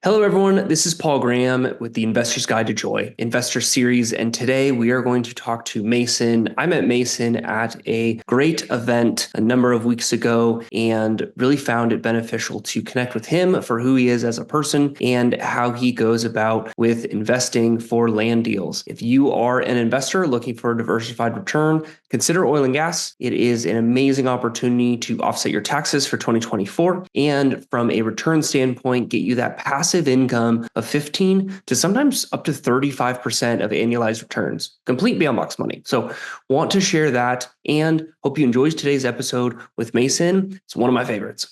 Hello, everyone. This is Paul Graham with the Investor's Guide to Joy Investor Series. And today we are going to talk to Mason. I met Mason at a great event a number of weeks ago and really found it beneficial to connect with him for who he is as a person and how he goes about with investing for land deals. If you are an investor looking for a diversified return, consider oil and gas. It is an amazing opportunity to offset your taxes for 2024 and from a return standpoint, get you that passive income of 15 to sometimes up to 35% of annualized returns, complete beyond box money. So want to share that and hope you enjoyed today's episode with Mason. It's one of my favorites.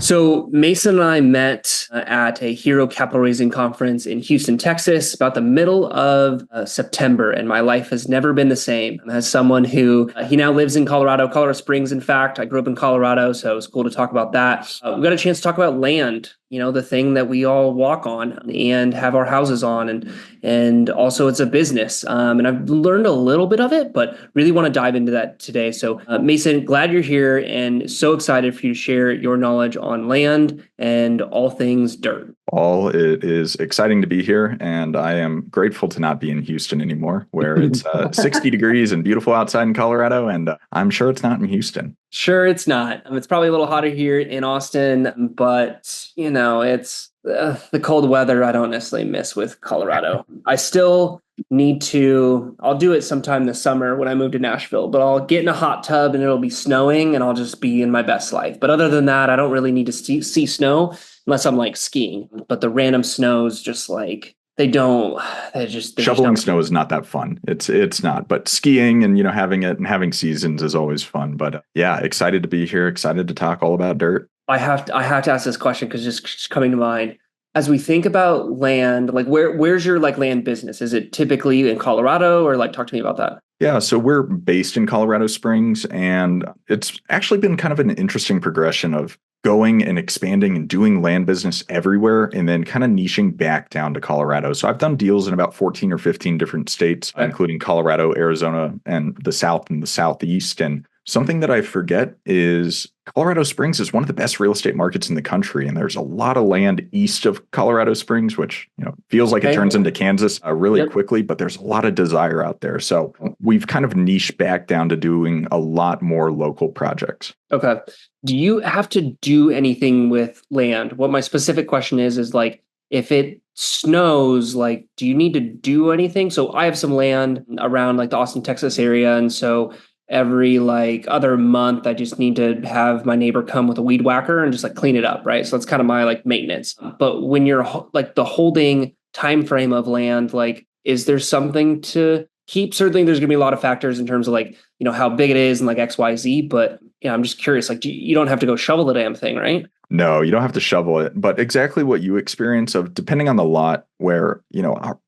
So Mason and I met at a Hero Capital Raising Conference in Houston, Texas, about the middle of September, and my life has never been the same. As someone who, he now lives in Colorado Springs, in fact. I grew up in Colorado, so it was cool to talk about that. We got a chance to talk about land, the thing that we all walk on and have our houses on, and also it's a business. And I've learned a little bit of it, but really want to dive into that today. So Mason, glad you're here and so excited for you to share your knowledge on land and all things dirt. Paul, it is exciting to be here, and I am grateful to not be in Houston anymore, where it's 60 degrees and beautiful outside in Colorado, and I'm sure it's not in Houston. Sure, it's not. It's probably a little hotter here in Austin, but, it's the cold weather I don't necessarily miss with Colorado. I still need to, I'll do it sometime this summer when I move to Nashville, but I'll get in a hot tub and it'll be snowing and I'll just be in my best life. But other than that, I don't really need to see snow unless I'm like skiing. But the random snows just like, shoveling snow is not that fun. It's not, but skiing and, having seasons is always fun. But yeah, excited to be here. Excited to talk all about dirt. I have to ask this question because it's just coming to mind. As we think about land, like where's your like land business? Is it typically in Colorado or talk to me about that? Yeah, so we're based in Colorado Springs, and it's actually been kind of an interesting progression of going and expanding and doing land business everywhere and then kind of niching back down to Colorado. So I've done deals in about 14 or 15 different states, including Colorado, Arizona, and the South and the Southeast. And something that I forget is Colorado Springs is one of the best real estate markets in the country. And there's a lot of land east of Colorado Springs, which, feels like it turns into Kansas really quickly, but there's a lot of desire out there. So we've kind of niched back down to doing a lot more local projects. Okay. Do you have to do anything with land? What my specific question is like, if it snows, do you need to do anything? So I have some land around the Austin, Texas area. And so every other month, I just need to have my neighbor come with a weed whacker and just clean it up, right? So that's kind of my maintenance. But when you're the holding time frame of land, is there something to keep? Certainly, there's going to be a lot of factors in terms of how big it is and X, Y, Z. But I'm just curious. You don't have to go shovel the damn thing, right? No, you don't have to shovel it, but exactly what you experience of depending on the lot where,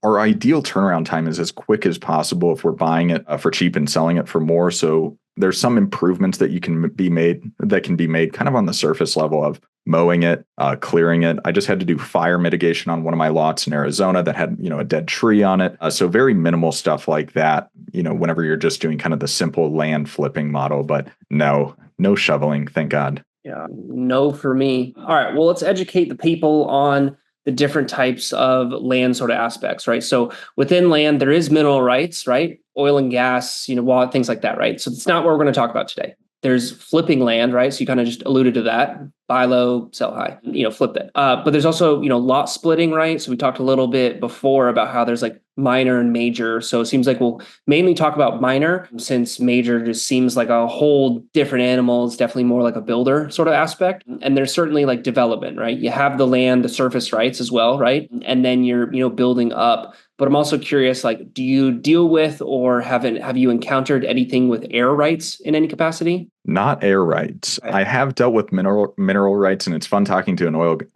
our ideal turnaround time is as quick as possible if we're buying it for cheap and selling it for more. So there's some improvements that can be made kind of on the surface level of mowing it, clearing it. I just had to do fire mitigation on one of my lots in Arizona that had, a dead tree on it. So very minimal stuff like that, whenever you're just doing kind of the simple land flipping model, but no shoveling, thank God. Yeah, no for me. All right, well, let's educate the people on the different types of land sort of aspects, right? So within land, there is mineral rights, right? Oil and gas, water, things like that, right? So it's not what we're going to talk about today. There's flipping land, right? So you kind of just alluded to that. Buy low, sell high, flip it. But there's also, lot splitting, right? So we talked a little bit before about how there's minor and major. So it seems like we'll mainly talk about minor since major just seems like a whole different animal. It's definitely more like a builder sort of aspect. And there's certainly development, right? You have the land, the surface rights as well, right? And then you're, building up. But I'm also curious, do you deal with or have you encountered anything with air rights in any capacity? Not air rights. I have dealt with mineral rights, and it's fun talking to an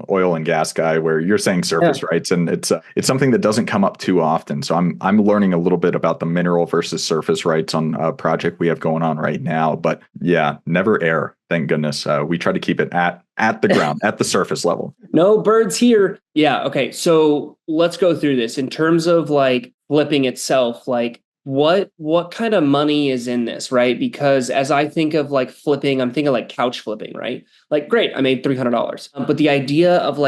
oil and gas guy where you're saying surface rights, and it's something that doesn't come up too often. So I'm learning a little bit about the mineral versus surface rights on a project we have going on right now. But yeah, never air. Thank goodness. We try to keep it at the ground, at the surface level. No birds here. Yeah. Okay. So let's go through this in terms of flipping itself. What kind of money is in this, right? Because as I think of flipping, I'm thinking couch flipping, right? Great, I made $300. But the idea of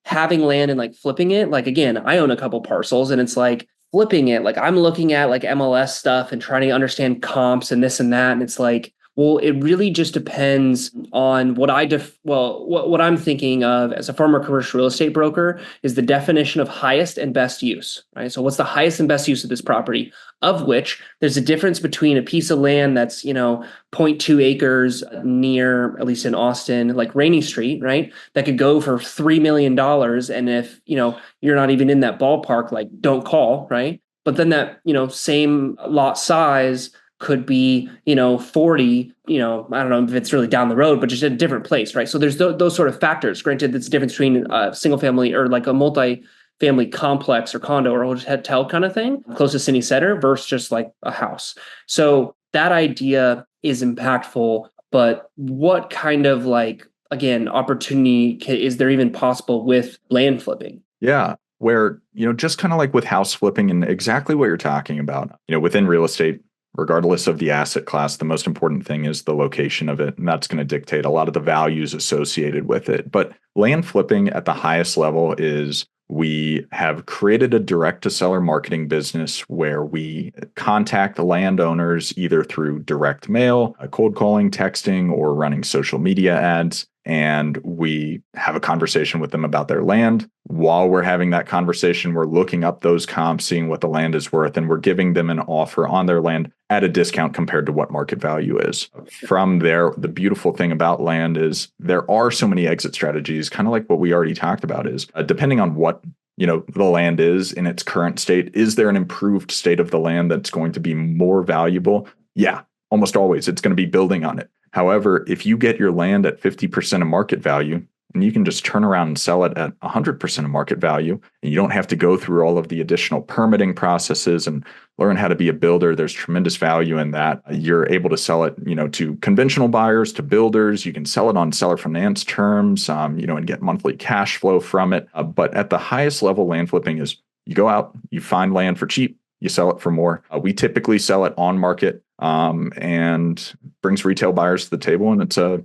having land and like flipping it, like again, I own a couple parcels and it's like flipping it, like I'm looking at like MLS stuff and trying to understand comps and this and that. And it's like, well, it really just depends on what I'm thinking of as a former commercial real estate broker is the definition of highest and best use, right? So what's the highest and best use of this property? Of which there's a difference between a piece of land that's, zero point 0.2 acres near, at least in Austin, like Rainy Street, right? That could go for $3 million. And if, you're not even in that ballpark, like don't call, right? But then that, same lot size could be, 40, I don't know if it's really down the road, but just a different place, right? So there's those sort of factors. Granted, it's a difference between a single family or like a multi-family complex or condo or hotel kind of thing, close to city center versus just like a house. So that idea is impactful, but what kind of like, again, opportunity is there even possible with land flipping? Yeah. Where, just kind of like with house flipping and exactly what you're talking about, within real estate, regardless of the asset class, the most important thing is the location of it. And that's going to dictate a lot of the values associated with it. But land flipping at the highest level is we have created a direct to seller marketing business where we contact the landowners either through direct mail, cold calling, texting, or running social media ads. And we have a conversation with them about their land. While we're having that conversation, we're looking up those comps, seeing what the land is worth, and we're giving them an offer on their land at a discount compared to what market value is. From there, the beautiful thing about land is there are so many exit strategies, kind of like what we already talked about is depending on what the land is in its current state, is there an improved state of the land that's going to be more valuable? Yeah, almost always it's going to be building on it. However, if you get your land at 50% of market value, and you can just turn around and sell it at 100% of market value, and you don't have to go through all of the additional permitting processes and learn how to be a builder, there's tremendous value in that. You're able to sell it, to conventional buyers, to builders. You can sell it on seller finance terms, and get monthly cash flow from it. But at the highest level, land flipping is you go out, you find land for cheap, you sell it for more. We typically sell it on market and brings retail buyers to the table. And it's a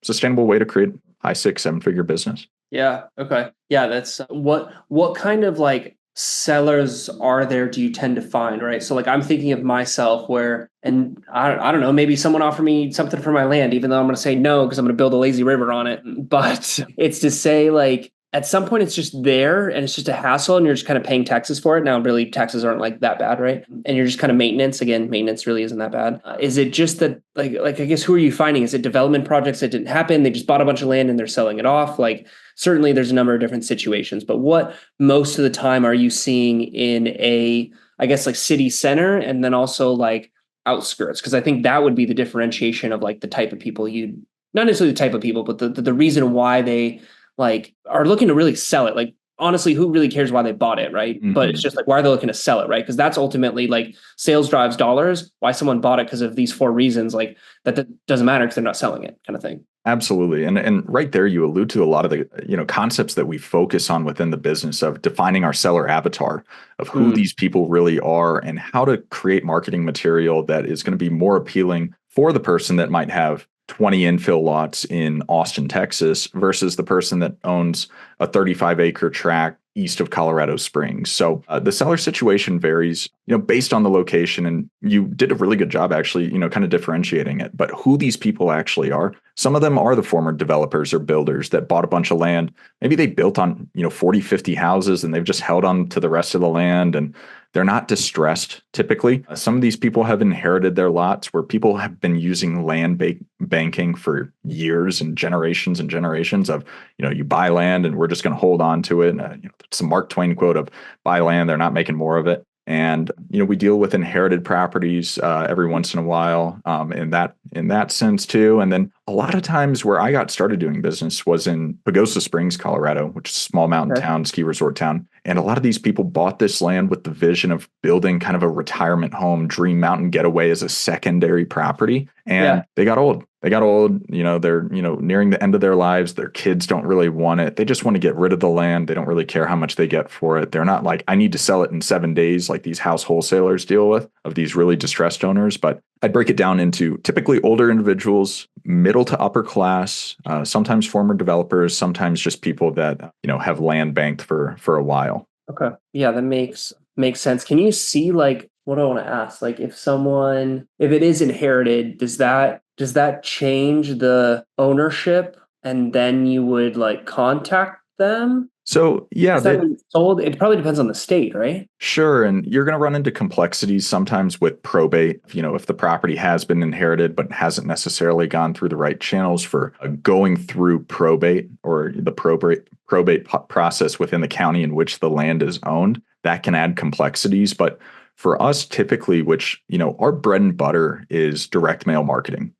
sustainable way to create high 6-7-figure business. Yeah. Okay. Yeah. That's what kind of like sellers are there do you tend to find, right? So like I'm thinking of myself and I don't know, maybe someone offered me something for my land, even though I'm going to say no, because I'm going to build a lazy river on it. But it's to say like, at some point it's just there and it's just a hassle and you're just kind of paying taxes for it. Now, really taxes aren't like that bad, right? And you're just kind of maintenance. Again, maintenance really isn't that bad. Is it just that like, I guess, who are you finding? Is it development projects that didn't happen? They just bought a bunch of land and they're selling it off. Like certainly there's a number of different situations, but what most of the time are you seeing in I guess like city center and then also like outskirts? Because I think that would be the differentiation of like the type of people not necessarily the type of people, but the reason why they like are looking to really sell it. Like honestly, who really cares why they bought it, right? Mm-hmm. But it's just like, why are they looking to sell it, right? Because that's ultimately like sales drives dollars. Why someone bought it because of these 4 reasons, like that doesn't matter because they're not selling it, kind of thing. Absolutely. And right there, you allude to a lot of the concepts that we focus on within the business of defining our seller avatar, of who these people really are and how to create marketing material that is going to be more appealing for the person that might have 20 infill lots in Austin, Texas, versus the person that owns a 35-acre tract east of Colorado Springs. So the seller situation varies, based on the location. And you did a really good job actually, kind of differentiating it. But who these people actually are, some of them are the former developers or builders that bought a bunch of land. Maybe they built on, 40, 50 houses and they've just held on to the rest of the land and they're not distressed typically. Some of these people have inherited their lots where people have been using land banking for years and generations of, you buy land and we're just going to hold on to it. It's a Mark Twain quote of buy land, they're not making more of it. And, we deal with inherited properties every once in a while in that sense too. And then a lot of times where I got started doing business was in Pagosa Springs, Colorado, which is a small mountain town, ski resort town. And a lot of these people bought this land with the vision of building kind of a retirement home, dream mountain getaway as a secondary property. And they got old. They're, nearing the end of their lives. Their kids don't really want it. They just want to get rid of the land. They don't really care how much they get for it. They're not like, I need to sell it in 7 days like these house wholesalers deal with, of these really distressed owners. But I'd break it down into typically older individuals, middle middle to upper class, sometimes former developers, sometimes just people that, have land banked for a while. Okay. Yeah, that makes sense. Can you see like what I want to ask? Like if it is inherited, does that change the ownership and then you would like contact them? So yeah, Is that when it's sold? It probably depends on the state, right? sure. And you're going to run into complexities sometimes with probate. If the property has been inherited, but hasn't necessarily gone through the right channels for going through probate or the probate process within the county in which the land is owned, that can add complexities. But for us, typically, which, our bread and butter is direct mail marketing.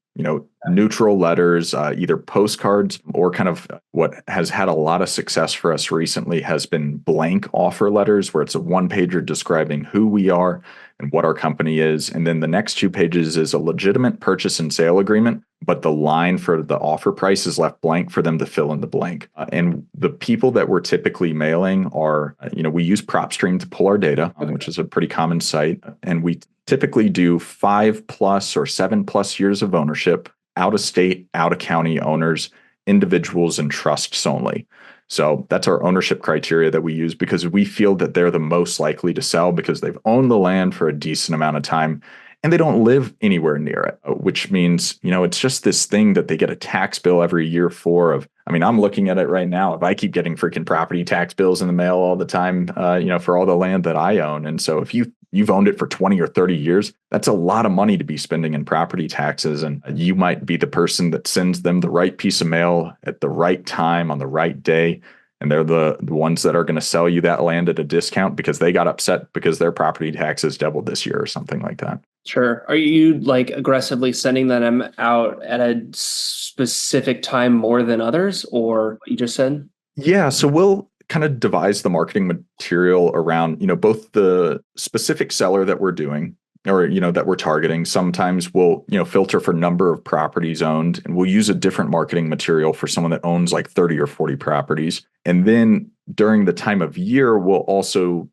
Neutral letters, either postcards or kind of what has had a lot of success for us recently has been blank offer letters, where it's a one pager describing who we are and what our company is. And then the next 2 pages is a legitimate purchase and sale agreement, but the line for the offer price is left blank for them to fill in the blank. And the people that we're typically mailing are, we use PropStream to pull our data, which is a pretty common site. And we typically do 5+ or 7+ years of ownership, out of state, out of county owners, individuals, and trusts only. So that's our ownership criteria that we use because we feel that they're the most likely to sell because they've owned the land for a decent amount of time and they don't live anywhere near it, which means, it's just this thing that they get a tax bill every year for. I'm looking at it right now. If I keep getting freaking property tax bills in the mail all the time, for all the land that I own. And so if you've owned it for 20 or 30 years, that's a lot of money to be spending in property taxes. And you might be the person that sends them the right piece of mail at the right time on the right day. And they're the ones that are going to sell you that land at a discount because they got upset because their property taxes doubled this year or something like that. Sure. Are you like aggressively sending them out at a specific time more than others, or what you just said? Yeah. So we'll kind of devise the marketing material around, both the specific seller that we're doing or, that we're targeting. Sometimes we'll, filter for number of properties owned, and we'll use a different marketing material for someone that owns like 30 or 40 properties. And then during the time of year, we'll also,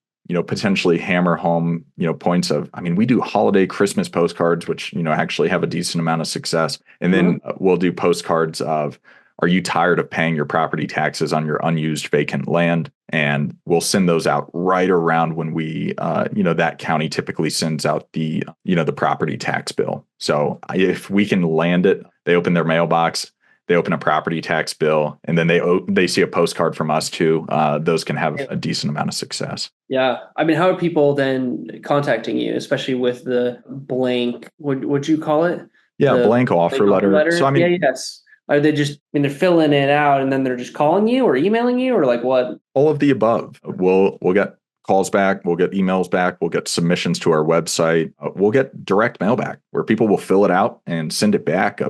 potentially hammer home, points of, we do holiday Christmas postcards, which, actually have a decent amount of success. And then we'll do postcards of, are you tired of paying your property taxes on your unused vacant land? And we'll send those out right around when we, that county typically sends out the, the property tax bill. So if we can land it, they open their mailbox, they open a property tax bill, and then they see a postcard from us too. Those can have a decent amount of success. Yeah. How are people then contacting you, especially with the blank, would you call it? Yeah, blank offer letter. So yes. Are they just, they're filling it out and then they're just calling you or emailing you or like what? All of the above. We'll get calls back, we'll get emails back, we'll get submissions to our website, we'll get direct mail back where people will fill it out and send it back.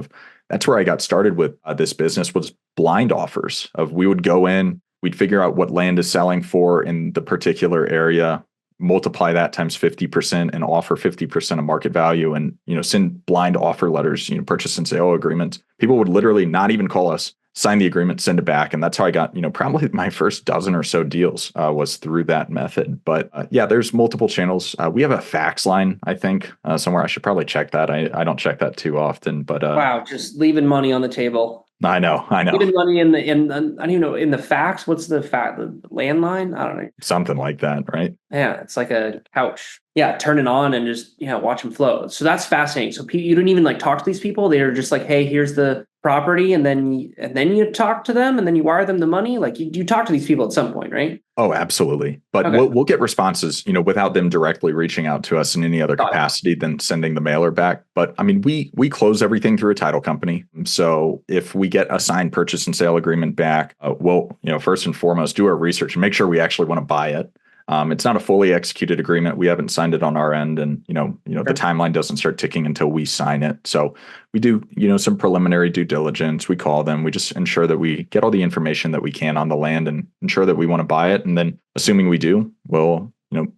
That's where I got started with this business, was blind offers. We would go in, we'd figure out what land is selling for in the particular area, multiply that times 50% and offer 50% of market value, and send blind offer letters, purchase and sale agreements. People would literally not even call us, sign the agreement, send it back. And that's how I got, probably my first dozen or so deals was through that method. But yeah, there's multiple channels. We have a fax line, I think, somewhere. I should probably check that. I don't check that too often, but wow, just leaving money on the table. I know. Leaving money in the I don't even know, in the fax. What's the landline? I don't know. Something like that, right? Yeah, it's like a couch. Yeah, turn it on and just watch them flow. So that's fascinating. So you don't even like talk to these people. They're just like, hey, here's the property, and then you talk to them, and then you wire them the money. Like you talk to these people at some point, right? Oh, absolutely. But okay. we'll get responses, without them directly reaching out to us in any other capacity than sending the mailer back. But we close everything through a title company. So if we get a signed purchase and sale agreement back, we'll, first and foremost, do our research and make sure we actually want to buy it. It's not a fully executed agreement. We haven't signed it on our end, and sure. The timeline doesn't start ticking until we sign it. So we do some preliminary due diligence. We call them. We just ensure that we get all the information that we can on the land and ensure that we want to buy it. And then, assuming we do, we'll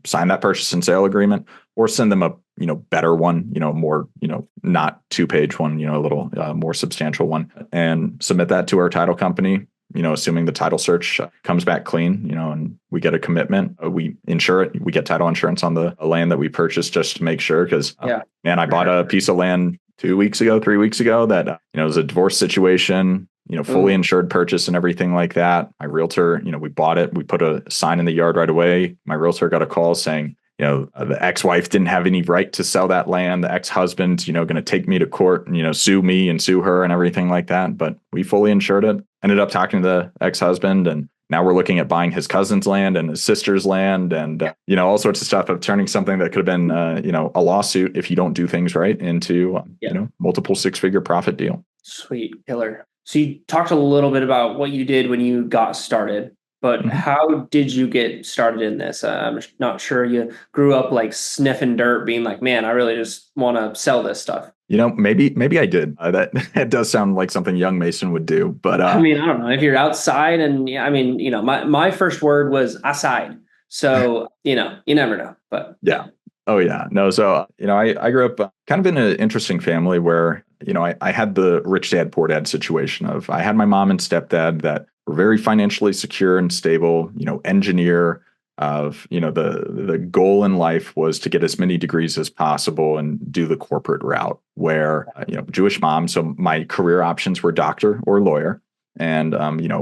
sign that purchase and sale agreement, or send them a better one, more not 2-page one, a little more substantial one, and submit that to our title company. Assuming the title search comes back clean, and we get a commitment, we insure it. We get title insurance on the land that we purchased just to make sure, because, man, I bought a piece of land 2 weeks ago, 3 weeks ago that, it was a divorce situation, fully insured purchase and everything like that. My realtor, we bought it. We put a sign in the yard right away. My realtor got a call saying, the ex-wife didn't have any right to sell that land. The ex-husband's, going to take me to court and, sue me and sue her and everything like that. But we fully insured it. Ended up talking to the ex-husband, and now we're looking at buying his cousin's land and his sister's land and, all sorts of stuff, of turning something that could have been, a lawsuit if you don't do things right into, multiple six-figure profit deal. Sweet. Killer. So you talked a little bit about what you did when you got started, but how did you get started in this? I'm not sure you grew up like sniffing dirt, being like, man, I really just want to sell this stuff. Maybe I did. That does sound like something young Mason would do, but I don't know if you're outside and my first word was aside. So, you never know, but yeah. Oh yeah. No. So, I grew up kind of in an interesting family where, I had the rich dad, poor dad situation of, I had my mom and stepdad that were very financially secure and stable, engineer of, the goal in life was to get as many degrees as possible and do the corporate route where, Jewish mom. So my career options were doctor or lawyer. And,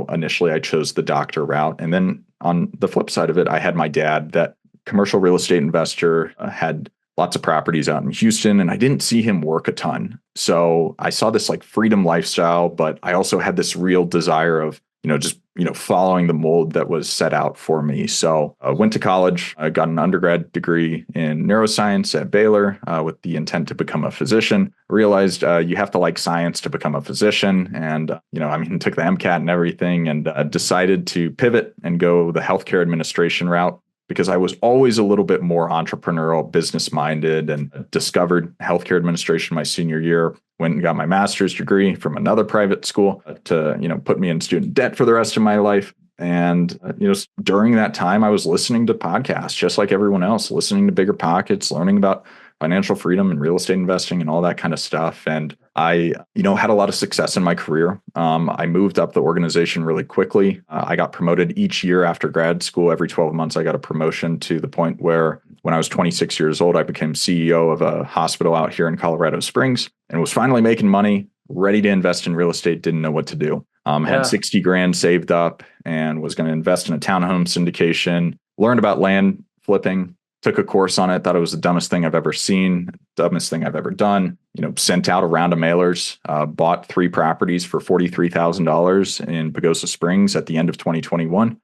initially I chose the doctor route. And then on the flip side of it, I had my dad, that commercial real estate investor, had lots of properties out in Houston, and I didn't see him work a ton. So I saw this like freedom lifestyle, but I also had this real desire of, just, following the mold that was set out for me. So I went to college, I got an undergrad degree in neuroscience at Baylor with the intent to become a physician. Realized you have to like science to become a physician. And, took the MCAT and everything and decided to pivot and go the healthcare administration route, because I was always a little bit more entrepreneurial, business minded, and discovered healthcare administration my senior year. Went and got my master's degree from another private school to, put me in student debt for the rest of my life. And, during that time, I was listening to podcasts just like everyone else, listening to Bigger Pockets, learning about financial freedom and real estate investing and all that kind of stuff. And I, had a lot of success in my career. I moved up the organization really quickly. I got promoted each year after grad school. Every 12 months, I got a promotion to the point where when I was 26 years old, I became CEO of a hospital out here in Colorado Springs and was finally making money, ready to invest in real estate, didn't know what to do. Had 60 grand saved up and was going to invest in a townhome syndication, learned about land flipping, took a course on it, thought it was the dumbest thing I've ever seen, dumbest thing I've ever done, sent out a round of mailers, bought 3 properties for $43,000 in Pagosa Springs at the end of 2021.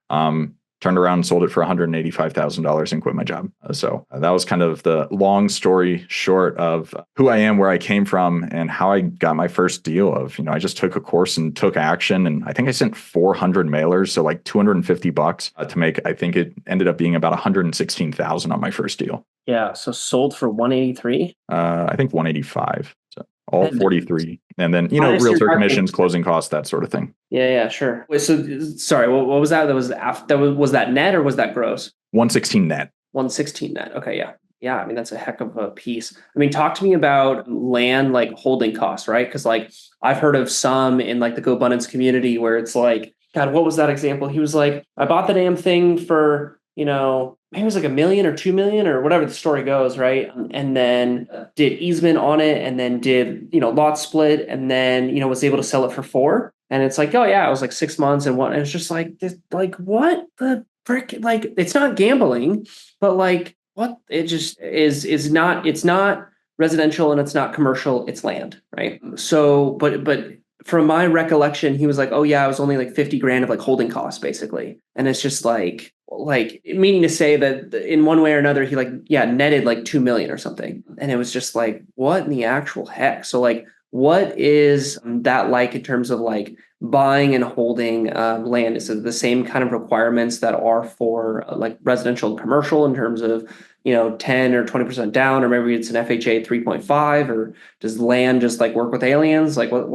Turned around and sold it for $185,000 and quit my job. So that was kind of the long story short of who I am, where I came from, and how I got my first deal of, I just took a course and took action. And I think I sent 400 mailers, so like $250 to make, I think it ended up being about $116,000 on my first deal. Yeah. So sold for 183? I think 185. So all 43. And then, realtor commissions, closing costs, that sort of thing. Yeah, sure. Wait, so sorry, what was that? Was that net or was that gross? 116 net. 116 net. Okay, yeah. Yeah, that's a heck of a piece. Talk to me about land like holding costs, right? Because like I've heard of some in like the GoBundance community where it's like, God, what was that example? He was like, I bought the damn thing for, maybe it was like $1 million or $2 million or whatever the story goes, right? And then did easement on it, and then did, lot split, and then, was able to sell it for 4. And it's like, oh yeah, it was like 6 months and what? And it's just like, what the frick? Like, it's not gambling, but like, what? It just is not. It's not residential and it's not commercial. It's land, right? So, but from my recollection, he was like, oh yeah, it was only like 50 grand of like holding costs basically. And it's just like meaning to say that in one way or another, he netted like 2 million or something. And it was just like, what in the actual heck? So like, what is that like in terms of like buying and holding land? Is it the same kind of requirements that are for like residential and commercial in terms of, 10 or 20% down, or maybe it's an FHA 3.5, or does land just like work with aliens? Like what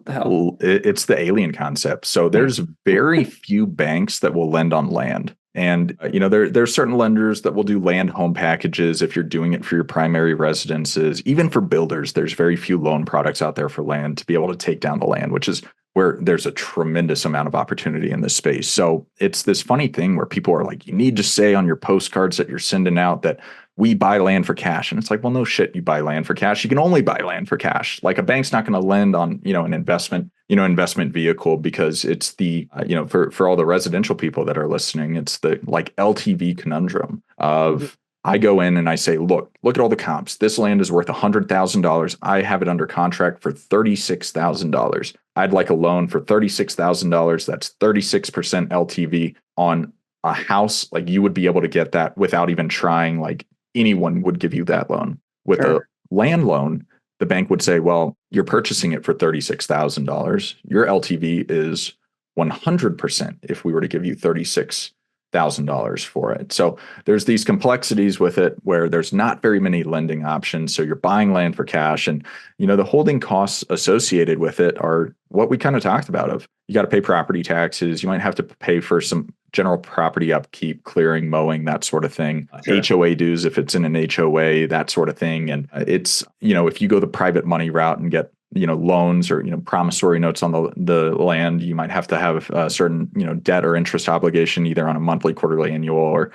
the hell? Well, it's the alien concept. So there's very few banks that will lend on land. And, there's certain lenders that will do land home packages if you're doing it for your primary residences. Even for builders, there's very few loan products out there for land to be able to take down the land, which is where there's a tremendous amount of opportunity in this space. So it's this funny thing where people are like, you need to say on your postcards that you're sending out that we buy land for cash. And it's like, well, no shit, you buy land for cash. You can only buy land for cash. Like a bank's not going to lend on, an investment vehicle, because it's the, for all the residential people that are listening, it's the like LTV conundrum of, I go in and I say, look at all the comps. This land is worth $100,000. I have it under contract for $36,000. I'd like a loan for $36,000. That's 36% LTV on a house. Like, you would be able to get that without even trying. Like, anyone would give you that loan. With a land loan, the bank would say, well, you're purchasing it for $36,000. Your LTV is 100% if we were to give you $36,000 for it. So there's these complexities with it where there's not very many lending options. So you're buying land for cash, and the holding costs associated with it are what we kind of talked about. Of, you got to pay property taxes. You might have to pay for some general property upkeep, clearing, mowing, that sort of thing. HOA dues if it's in an HOA, that sort of thing. And it's, if you go the private money route and get loans or promissory notes on the land, you might have to have a certain debt or interest obligation, either on a monthly, quarterly, annual, or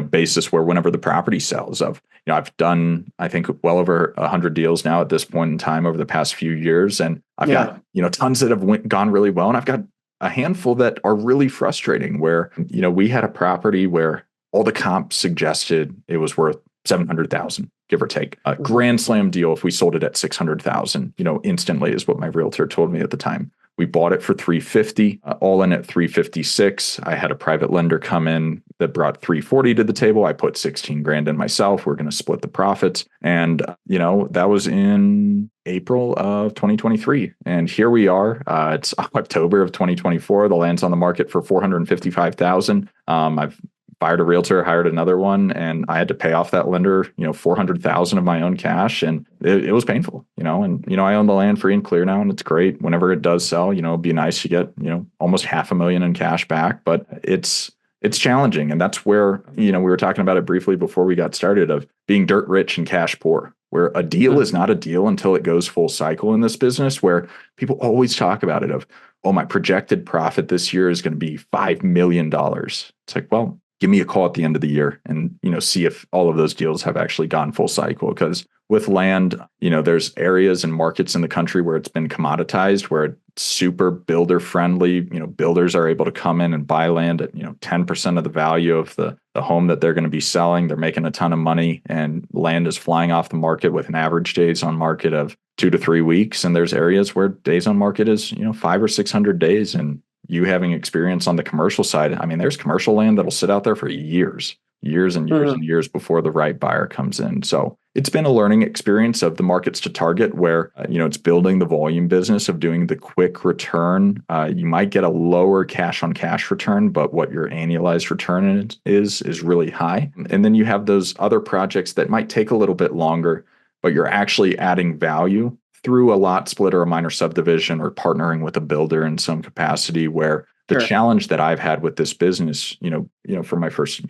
basis, where whenever the property sells. I've done, I think, well over 100 deals now at this point in time over the past few years, and I've got tons that have gone really well, and I've got a handful that are really frustrating, where we had a property where all the comps suggested it was worth $700,000, give or take. A grand slam deal if we sold it at $600,000, instantly, is what my realtor told me at the time. We bought it for $350, all in at $356. I had a private lender come in that brought $340 to the table. I put 16 grand in myself. We're going to split the profits. And, that was in April of 2023. And here we are. It's October of 2024. The land's on the market for $455,000. I've fired a realtor, hired another one, and I had to pay off that lender, $400,000 of my own cash. And it was painful, and, I own the land free and clear now, and it's great. Whenever it does sell, it'd be nice to get, almost $500,000 in cash back, but it's challenging. And that's where, we were talking about it briefly before we got started, of being dirt rich and cash poor, where a deal is not a deal until it goes full cycle in this business, where people always talk about it of, oh, my projected profit this year is going to be $5 million. It's like, well, give me a call at the end of the year and, see if all of those deals have actually gone full cycle. Because with land, there's areas and markets in the country where it's been commoditized, where it's super builder friendly. Builders are able to come in and buy land at, 10% of the value of the home that they're going to be selling. They're making a ton of money, and land is flying off the market with an average days on market of 2 to 3 weeks. And there's areas where days on market is, 500 or 600 days. And you having experience on the commercial side, I mean, there's commercial land that'll sit out there for years and years before the right buyer comes in. So it's been a learning experience of the markets to target, where, it's building the volume business of doing the quick return. You might get a lower cash on cash return, but what your annualized return is really high. And then you have those other projects that might take a little bit longer, but you're actually adding value through a lot split or a minor subdivision, or partnering with a builder in some capacity, where the challenge that I've had with this business, for my first,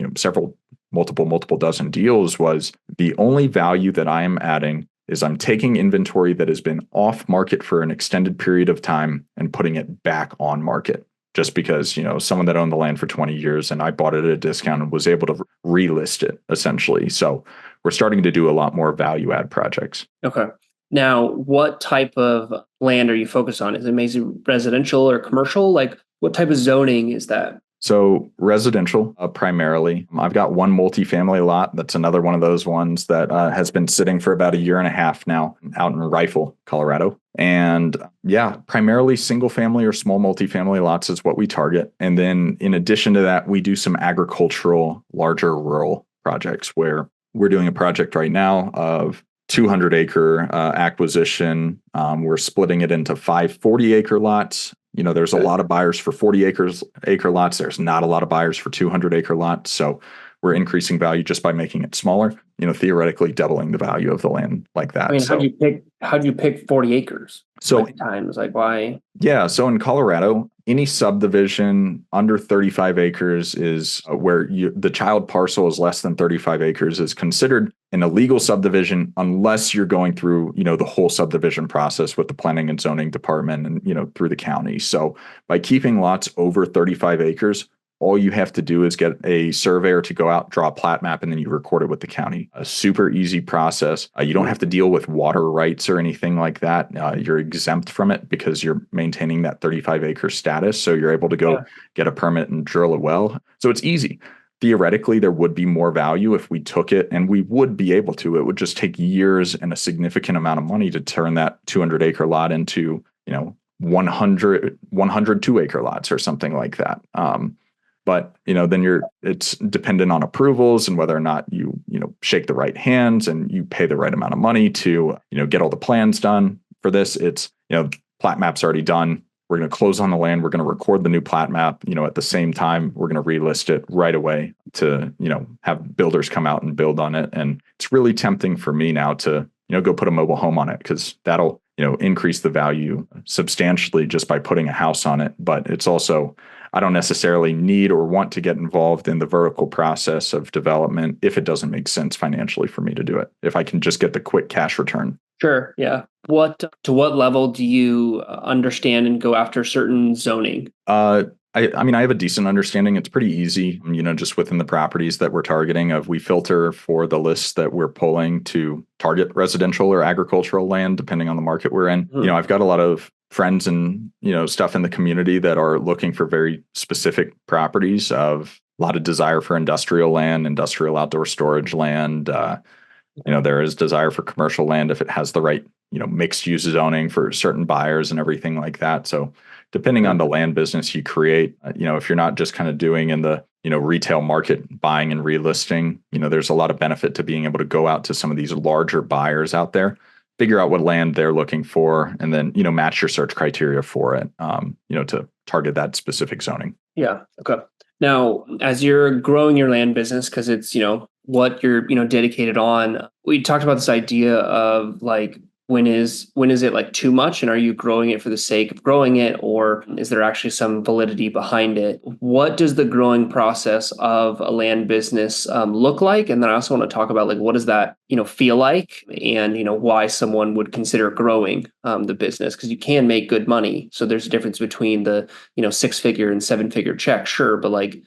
multiple dozen deals, was the only value that I am adding is I'm taking inventory that has been off market for an extended period of time and putting it back on market. Just because, someone that owned the land for 20 years and I bought it at a discount and was able to relist it, essentially. So we're starting to do a lot more value add projects. Okay. Now, what type of land are you focused on? Is it mainly residential or commercial? Like, what type of zoning is that? So residential, primarily. I've got one multifamily lot. That's another one of those ones that has been sitting for about a year and a half now, out in Rifle, Colorado. And primarily single family or small multifamily lots is what we target. And then in addition to that, we do some agricultural, larger rural projects, where we're doing a project right now of 200-acre acquisition. We're splitting it into 5 40-acre lots. There's a lot of buyers for 40-acre lots. There's not a lot of buyers for 200-acre lots. So we're increasing value just by making it smaller, theoretically doubling the value of the land like that. I mean, how do you pick 40 acres? So times, like, why? Yeah. So in Colorado, any subdivision under 35 acres is where the child parcel is less than 35 acres is considered an illegal subdivision, unless you're going through, the whole subdivision process with the planning and zoning department and, through the county. So by keeping lots over 35 acres, All you have to do is get a surveyor to go out, draw a plat map, and then you record it with the county. A super easy process. You don't have to deal with water rights or anything like that. You're exempt from it because you're maintaining that 35-acre status. So you're able to go get a permit and drill a well. So it's easy. Theoretically, there would be more value if we took it, and we would be able to. It would just take years and a significant amount of money to turn that 200-acre lot into, 100 2-acre lots or something like that. But then it's dependent on approvals and whether or not you shake the right hands and you pay the right amount of money to get all the plans done for this. It's plat map's already done. We're going to close on the land. We're going to record the new plat map. At the same time, we're going to relist it right away to have builders come out and build on it. And it's really tempting for me now to go put a mobile home on it, because that'll increase the value substantially just by putting a house on it. But it's also, I don't necessarily need or want to get involved in the vertical process of development if it doesn't make sense financially for me to do it, if I can just get the quick cash return. Sure. Yeah. To what level do you understand and go after certain zoning? I mean, I have a decent understanding. It's pretty easy, just within the properties that we're targeting. We filter for the lists that we're pulling to target residential or agricultural land, depending on the market we're in. I've got a lot of friends and, stuff in the community that are looking for very specific properties, of a lot of desire for industrial land, industrial outdoor storage land. There is desire for commercial land if it has the right, mixed use zoning for certain buyers and everything like that. So depending on the land business you create, if you're not just kind of doing in the, retail market buying and relisting, there's a lot of benefit to being able to go out to some of these larger buyers out there, figure out what land they're looking for, and then, match your search criteria for it, to target that specific zoning. Yeah. Okay. Now, as you're growing your land business, because it's, what you're, dedicated on, we talked about this idea of like, when is it like too much, and are you growing it for the sake of growing it, or is there actually some validity behind it? What does the growing process of a land business look like? And then I also want to talk about like, what does that feel like, and why someone would consider growing the business, because you can make good money. So there's a difference between the 6-figure and 7-figure check, sure, but like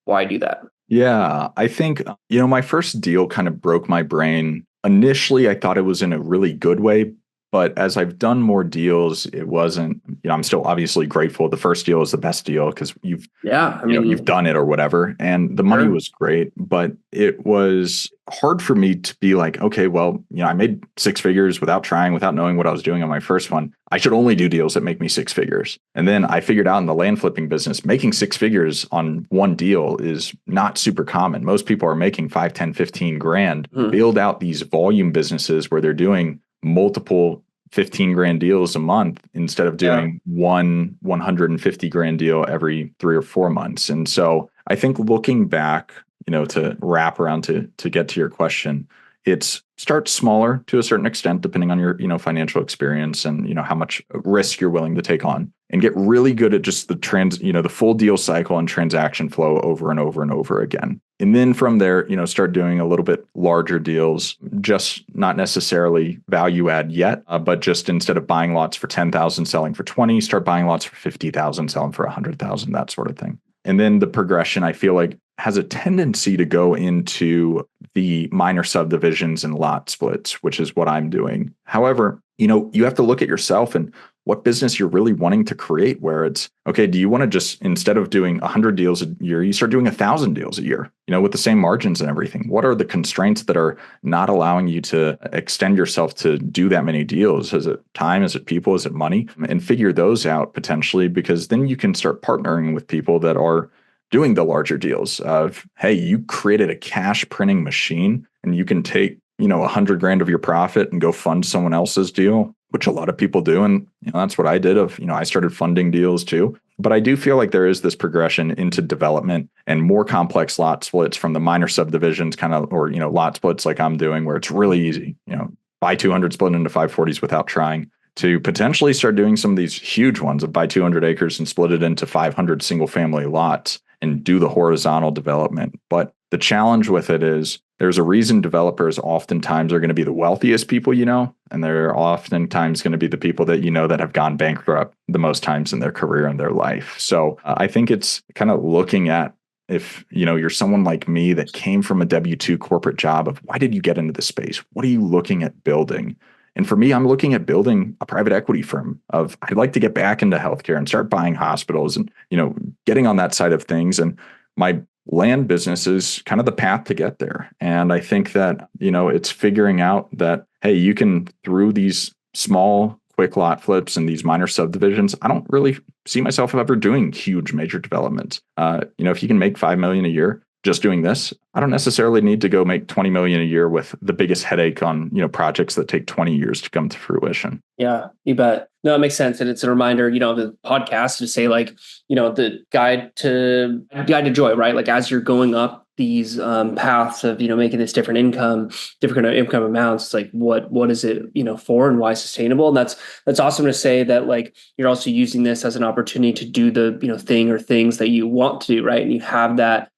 why do that? Yeah, I think my first deal kind of broke my brain. Initially, I thought it was in a really good way, but as I've done more deals, it wasn't. I'm still obviously grateful. The first deal is the best deal because you've done it or whatever, and the money was great, but it was hard for me to be like, okay, well, I made 6 figures without trying, without knowing what I was doing on my first one. I should only do deals that make me 6 figures. And then I figured out in the land flipping business, making 6 figures on one deal is not super common. Most people are making 5, 10, 15 grand. Build out these volume businesses where they're doing multiple 15 grand deals a month instead of doing one 150 grand deal every 3 or 4 months. And so I think looking back, to wrap around to get to your question, it's start smaller to a certain extent, depending on your, financial experience and, how much risk you're willing to take on, and get really good at just the full deal cycle and transaction flow over and over and over again. And then from there, start doing a little bit larger deals, just not necessarily value add yet, but just instead of buying lots for 10,000, selling for 20, start buying lots for 50,000, selling for 100,000, that sort of thing. And then the progression, I feel like, has a tendency to go into the minor subdivisions and lot splits, which is what I'm doing. However, you have to look at yourself and what business you're really wanting to create, where it's, okay, do you want to just, instead of doing 100 deals a year, you start doing 1,000 deals a year, with the same margins and everything? What are the constraints that are not allowing you to extend yourself to do that many deals? Is it time? Is it people? Is it money? And figure those out potentially, because then you can start partnering with people that are doing the larger deals of, hey, you created a cash printing machine and you can take, 100 grand of your profit and go fund someone else's deal, which a lot of people do. And that's what I did. I started funding deals too. But I do feel like there is this progression into development and more complex lot splits from the minor subdivisions or lot splits like I'm doing, where it's really easy, buy 200, split into 540s without trying, to potentially start doing some of these huge ones of buy 200 acres and split it into 500 single family lots and do the horizontal development. But the challenge with it is there's a reason developers oftentimes are going to be the wealthiest people you know, and they're oftentimes going to be the people that you know that have gone bankrupt the most times in their career and their life. So I think it's kind of looking at, if you know you're someone like me that came from a W-2 corporate job, of why did you get into the space? What are you looking at building? And for me, I'm looking at building a private equity firm. Of I'd like to get back into healthcare and start buying hospitals and getting on that side of things. And my land business is kind of the path to get there. And I think that it's figuring out that, hey, you can, through these small quick lot flips and these minor subdivisions, I don't really see myself ever doing huge major developments. If you can make 5 million a year just doing this, I don't necessarily need to go make 20 million a year with the biggest headache on projects that take 20 years to come to fruition. Yeah, you bet. No, it makes sense. And it's a reminder, the podcast to say, like, the guide to joy, right? Like, as you're going up these paths of, making this different income amounts, it's like, what is it, for, and why sustainable? And that's awesome to say that, like, you're also using this as an opportunity to do the, thing or things that you want to do, right? And you have that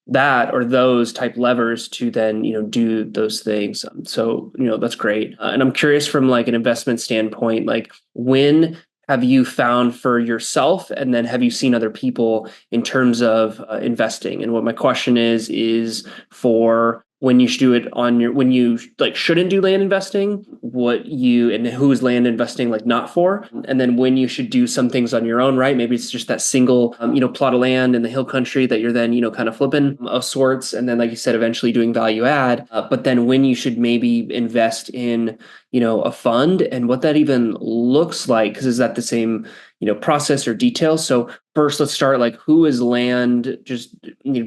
or those type levers to then, do those things. So, that's great. And I'm curious, from like an investment standpoint, like, when have you found for yourself, and then have you seen other people in terms of investing? And what my question is for when you should do it when you like shouldn't do land investing, and who's land investing like not for, and then when you should do some things on your own, right? Maybe it's just that single, plot of land in the hill country that you're then, kind of flipping of sorts. And then, like you said, eventually doing value add, but then when you should maybe invest in, a fund, and what that even looks like, because is that the same, process or details? So first, let's start, like, who is land just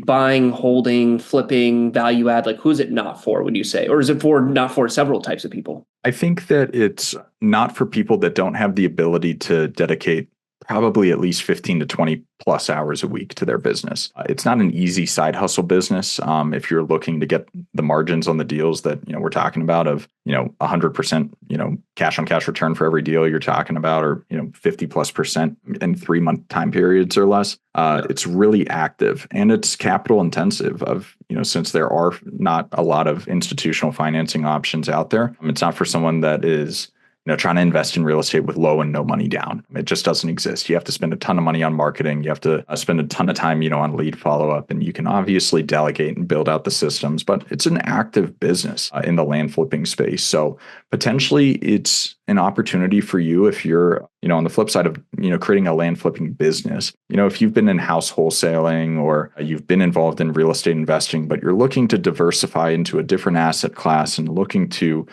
buying, holding, flipping, value add? Like, who's it not for, would you say? Or is it not for several types of people? I think that it's not for people that don't have the ability to dedicate probably at least 15 to 20 plus hours a week to their business. It's not an easy side hustle business. If you're looking to get the margins on the deals that we're talking about, of 100% cash on cash return for every deal you're talking about, or 50+% in 3-month time periods or less, it's really active, and it's capital intensive. Of since there are not a lot of institutional financing options out there, it's not for someone that is trying to invest in real estate with low and no money down. It just doesn't exist. You have to spend a ton of money on marketing. You have to spend a ton of time, on lead follow-up, and you can obviously delegate and build out the systems, but it's an active business in the land flipping space. So potentially it's an opportunity for you if you're, on the flip side of, creating a land flipping business. If you've been in house wholesaling, or you've been involved in real estate investing, but you're looking to diversify into a different asset class and looking to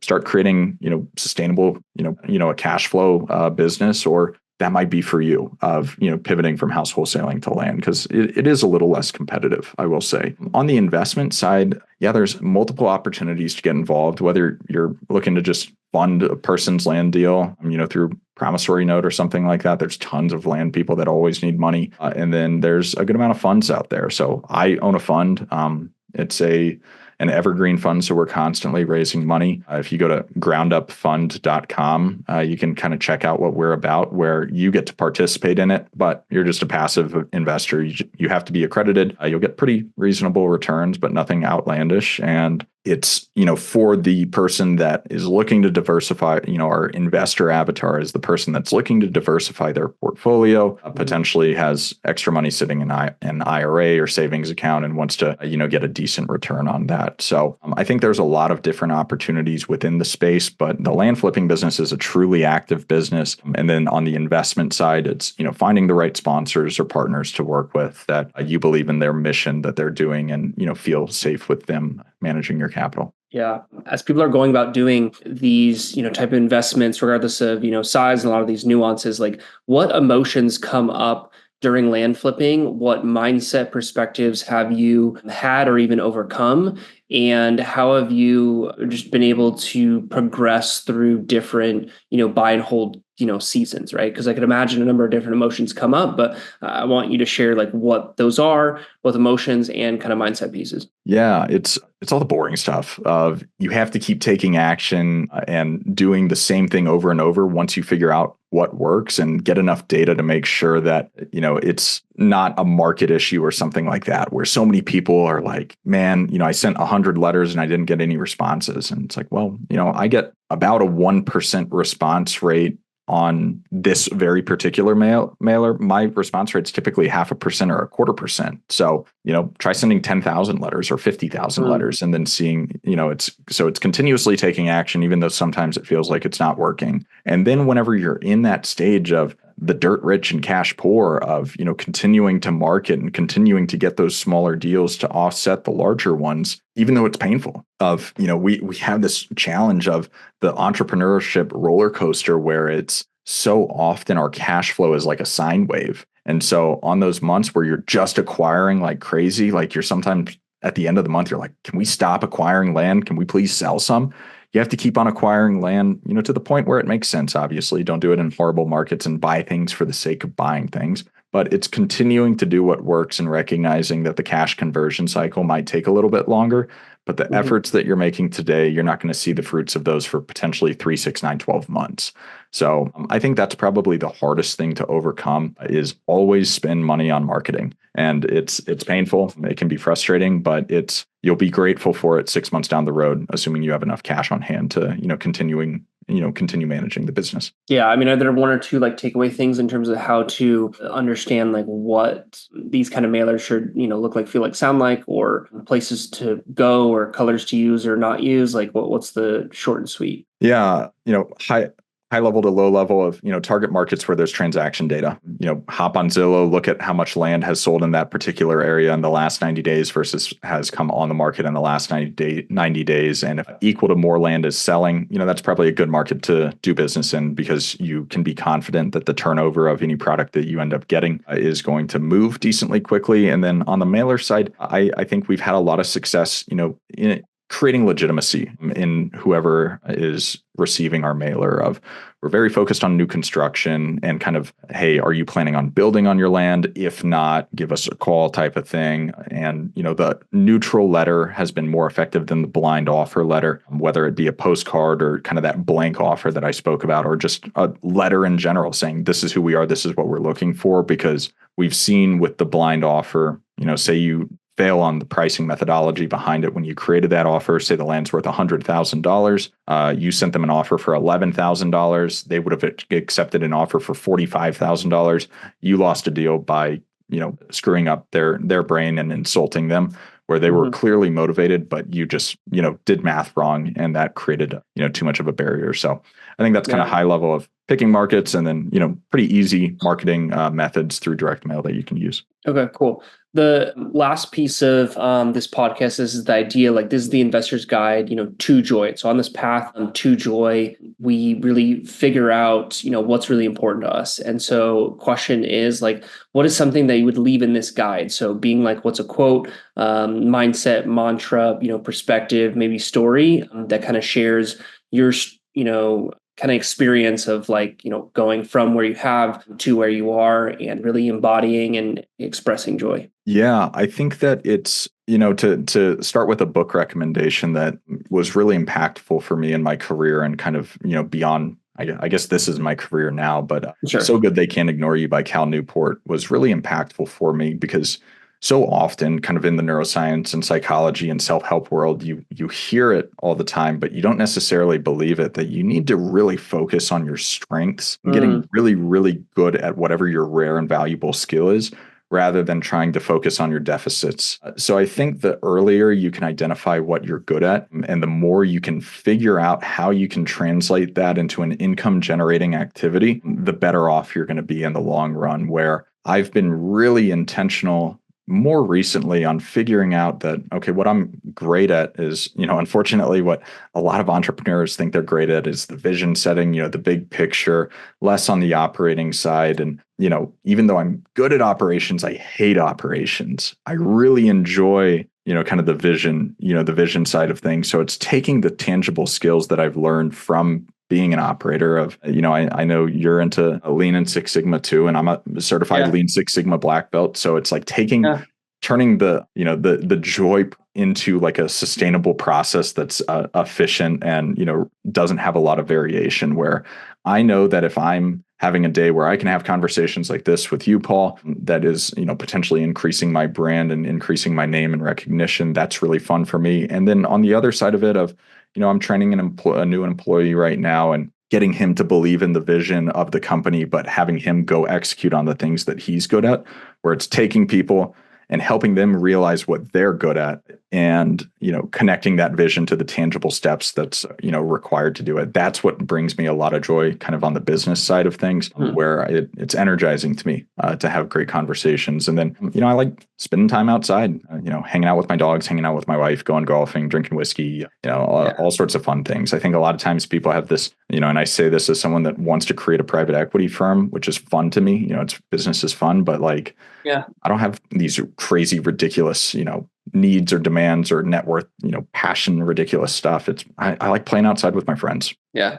start creating, sustainable, a cash flow business, or that might be for you, of, pivoting from house wholesaling to land, because it is a little less competitive, I will say. On the investment side, yeah, there's multiple opportunities to get involved, whether you're looking to just fund a person's land deal, through promissory note or something like that. There's tons of land people that always need money. And then there's a good amount of funds out there. So I own a fund. It's an evergreen fund, so we're constantly raising money. If you go to groundupfund.com, you can kind of check out what we're about, where you get to participate in it, but you're just a passive investor. You have to be accredited. You'll get pretty reasonable returns, but nothing outlandish. And it's, for the person that is looking to diversify, our investor avatar is the person that's looking to diversify their portfolio, potentially has extra money sitting in an IRA or savings account, and wants to, get a decent return on that. So I think there's a lot of different opportunities within the space, but the land flipping business is a truly active business. And then on the investment side, it's, finding the right sponsors or partners to work with that you believe in their mission that they're doing, and, feel safe with them managing your capital. Yeah. As people are going about doing these, type of investments, regardless of, size and a lot of these nuances, like, what emotions come up during land flipping? What mindset perspectives have you had or even overcome? And how have you just been able to progress through different, buy and hold seasons, right? Because I could imagine a number of different emotions come up, but I want you to share like what those are, both emotions and kind of mindset pieces. Yeah, it's all the boring stuff of you have to keep taking action and doing the same thing over and over once you figure out what works and get enough data to make sure that, it's not a market issue or something like that, where so many people are like, man, I sent 100 letters and I didn't get any responses. And it's like, well, I get about a 1% response rate on this very particular mailer. My response rate's typically 0.5% or 0.25%. So, try sending 10,000 letters or 50,000 letters and then seeing, it's continuously taking action, even though sometimes it feels like it's not working. And then whenever you're in that stage of the dirt rich and cash poor of, continuing to market and continuing to get those smaller deals to offset the larger ones, even though it's painful of, we have this challenge of the entrepreneurship roller coaster where it's so often our cash flow is like a sine wave. And so on those months where you're just acquiring like crazy, like you're sometimes at the end of the month, you're like, can we stop acquiring land? Can we please sell some? You have to keep on acquiring land, to the point where it makes sense. Obviously, don't do it in horrible markets and buy things for the sake of buying things. But it's continuing to do what works and recognizing that the cash conversion cycle might take a little bit longer. But the efforts that you're making today, you're not going to see the fruits of those for potentially 3, 6, 9, 12 months. So I think that's probably the hardest thing to overcome is always spend money on marketing. And it's painful. It can be frustrating, but you'll be grateful for it 6 months down the road, assuming you have enough cash on hand to, continue managing the business. Yeah. I mean, are there one or two like takeaway things in terms of how to understand like what these kind of mailers should, look like, feel like, sound like, or places to go or colors to use or not use? Like what's the short and sweet? Yeah. High level to low level of, target markets where there's transaction data, hop on Zillow, look at how much land has sold in that particular area in the last 90 days versus has come on the market in the last 90 days. And if equal to more land is selling, that's probably a good market to do business in because you can be confident that the turnover of any product that you end up getting is going to move decently quickly. And then on the mailer side, I think we've had a lot of success, in creating legitimacy in whoever is receiving our mailer of we're very focused on new construction and kind of, hey, are you planning on building on your land? If not, give us a call type of thing. And, the neutral letter has been more effective than the blind offer letter, whether it be a postcard or kind of that blank offer that I spoke about, or just a letter in general saying, this is who we are, this is what we're looking for, because we've seen with the blind offer, say you fail on the pricing methodology behind it when you created that offer. Say the land's worth $100,000. You sent them an offer for $11,000. They would have accepted an offer for $45,000. You lost a deal by, screwing up their brain and insulting them, where they were clearly motivated, but you just, did math wrong, and that created, too much of a barrier. So I think that's kind of high level of picking markets, and then, pretty easy marketing methods through direct mail that you can use. Okay, cool. The last piece of this podcast is the idea, like this is the investor's guide, to joy. So on this path to joy, we really figure out, what's really important to us. And so question is like, what is something that you would leave in this guide? So being like, what's a quote, mindset, mantra, perspective, maybe story that kind of shares your, kind of experience of like, going from where you have to where you are and really embodying and expressing joy. Yeah, I think that it's, to start with a book recommendation that was really impactful for me in my career and kind of, beyond, I guess this is my career now, but Sure. So Good They Can't Ignore You by Cal Newport was really impactful for me because so often kind of in the neuroscience and psychology and self-help world, you hear it all the time, but you don't necessarily believe it, that you need to really focus on your strengths and getting really, really good at whatever your rare and valuable skill is, rather than trying to focus on your deficits. So I think the earlier you can identify what you're good at, and the more you can figure out how you can translate that into an income generating activity, the better off you're going to be in the long run. Where I've been really intentional more recently on figuring out that, okay, what I'm great at is, unfortunately, what a lot of entrepreneurs think they're great at is the vision setting, the big picture, less on the operating side. And, even though I'm good at operations, I hate operations. I really enjoy, kind of the vision side of things. So it's taking the tangible skills that I've learned from being an operator of, I know you're into Lean and Six Sigma too, and I'm a certified Lean Six Sigma black belt. So it's like turning the joy into like a sustainable process that's efficient and, doesn't have a lot of variation, where I know that if I'm having a day where I can have conversations like this with you, Paul, that is, potentially increasing my brand and increasing my name and recognition, that's really fun for me. And then on the other side of it of, I'm training a new employee right now and getting him to believe in the vision of the company, but having him go execute on the things that he's good at, where it's taking people and helping them realize what they're good at and, connecting that vision to the tangible steps that's, required to do it. That's what brings me a lot of joy kind of on the business side of things, where it's energizing to me to have great conversations. And then, I like spending time outside, hanging out with my dogs, hanging out with my wife, going golfing, drinking whiskey, all sorts of fun things. I think a lot of times people have this, and I say this as someone that wants to create a private equity firm, which is fun to me. It's business is fun, but like, I don't have these crazy, ridiculous, needs or demands or net worth, passion, ridiculous stuff. I like playing outside with my friends. Yeah,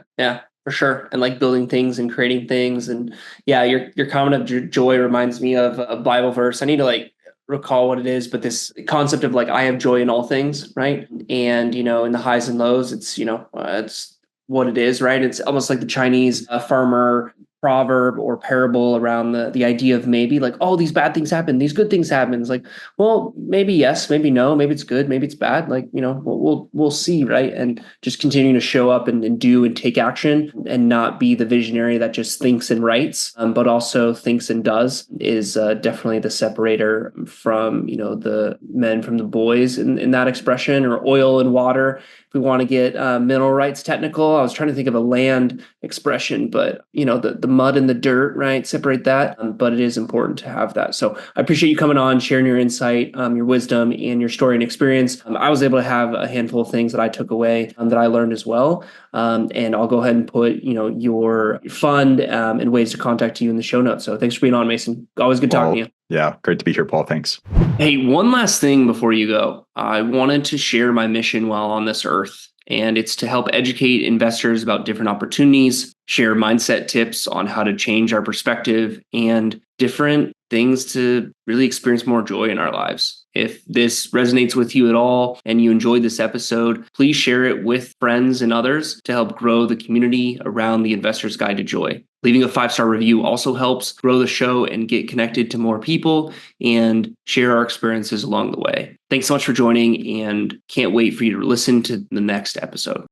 for sure. And like building things and creating things. And your comment of joy reminds me of a Bible verse. I need to recall what it is, but this concept of I have joy in all things, right? And, in the highs and lows, it's, it's what it is, right? It's almost like the Chinese farmer proverb or parable around the idea of maybe these bad things happen, these good things happen. It's well, maybe yes, maybe no, maybe it's good, maybe it's bad. We'll see, right? And just continuing to show up and do and take action and not be the visionary that just thinks and writes, but also thinks and does is definitely the separator from, the men from the boys in that expression, or oil and water. If we want to get mineral rights technical, I was trying to think of a land expression, but the mud and the dirt, right? Separate that. But it is important to have that. So I appreciate you coming on, sharing your insight, your wisdom, and your story and experience. I was able to have a handful of things that I took away that I learned as well. And I'll go ahead and put, your fund and ways to contact you in the show notes. So thanks for being on, Mason. Always good talking to you. Yeah, great to be here, Paul. Thanks. Hey, one last thing before you go. I wanted to share my mission while on this earth, and it's to help educate investors about different opportunities, share mindset tips on how to change our perspective, and different things to really experience more joy in our lives. If this resonates with you at all and you enjoyed this episode, please share it with friends and others to help grow the community around the Investor's Guide to Joy. Leaving a 5-star review also helps grow the show and get connected to more people and share our experiences along the way. Thanks so much for joining, and can't wait for you to listen to the next episode.